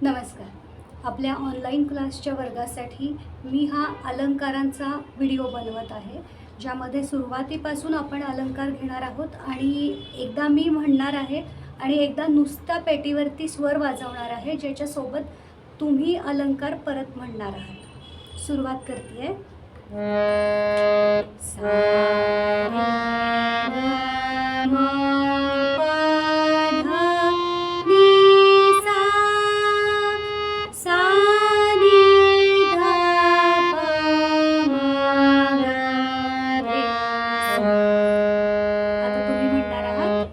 नमस्कार. आपल्या ऑनलाईन क्लासच्या वर्गासाठी मी हा अलंकारांचा व्हिडिओ बनवत आहे, ज्यामध्ये सुरुवातीपासून आपण अलंकार घेणार आहोत आणि एकदा मी म्हणणार आहे आणि एकदा नुसत्या पेटीवरती स्वर वाजवणार आहे, ज्याच्यासोबत तुम्ही अलंकार परत म्हणणार आहात. सुरुवात करते. आता तुम्ही म्हणणार आहात.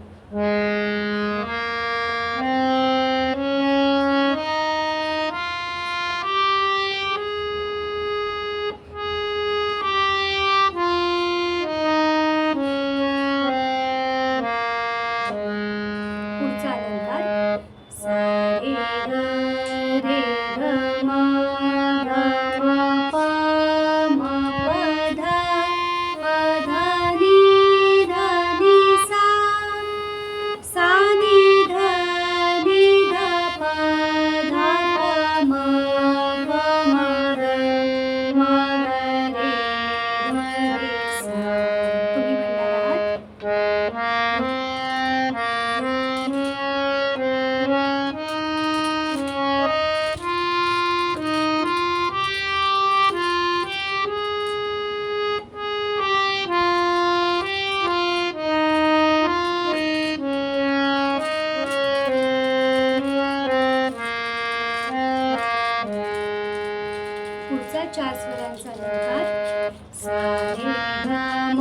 पुढचा अलंकार सा रे ग रे ग म ग म प म प ध प ध नि ध नि सा सा नि ध प ध प म ग म ग रे सा. तुम्ही म्हणणार आहात. पुढचा 4 स्वरांचा अलंकार सा रे ग म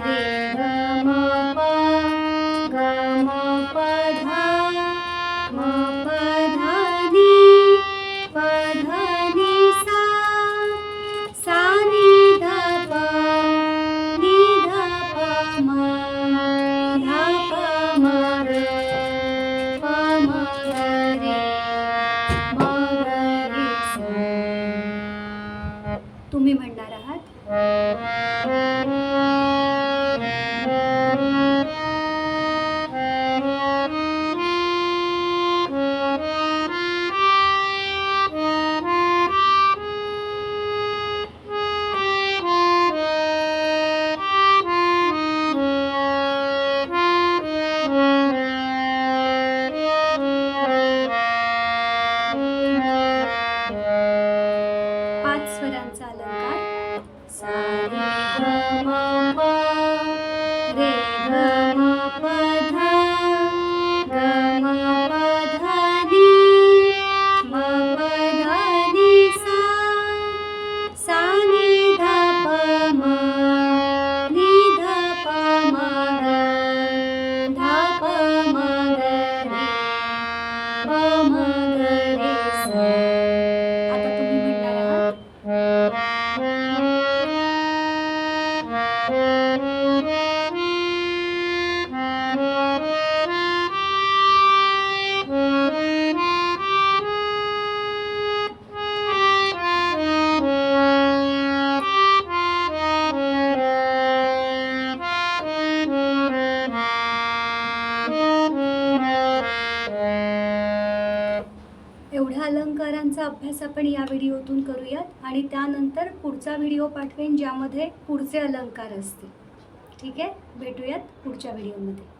रे ग म प ग म प ध म प ध नि प ध नि सा सा नि ध प म ध प म ग रे म ग रे सा. तुम्ही म्हणणार आहात. स्वरांचा अलंकार सा रे ग म प रे ग म प ध ग म प ध नि म प ध नि सा सा नि ध प म ग ध प म ग रे प म ग रे सा. आता तुम्ही म्हणणार आहात. एवढ्या अलंकारांचा अभ्यास आपण या व्हिडिओतून करूयात आणि त्यानंतर पुढचा व्हिडिओ पाठवेन, ज्यामध्ये पुढचे अलंकार असतील. ठीक आहे, भेटूयात पुढच्या व्हिडिओमध्ये.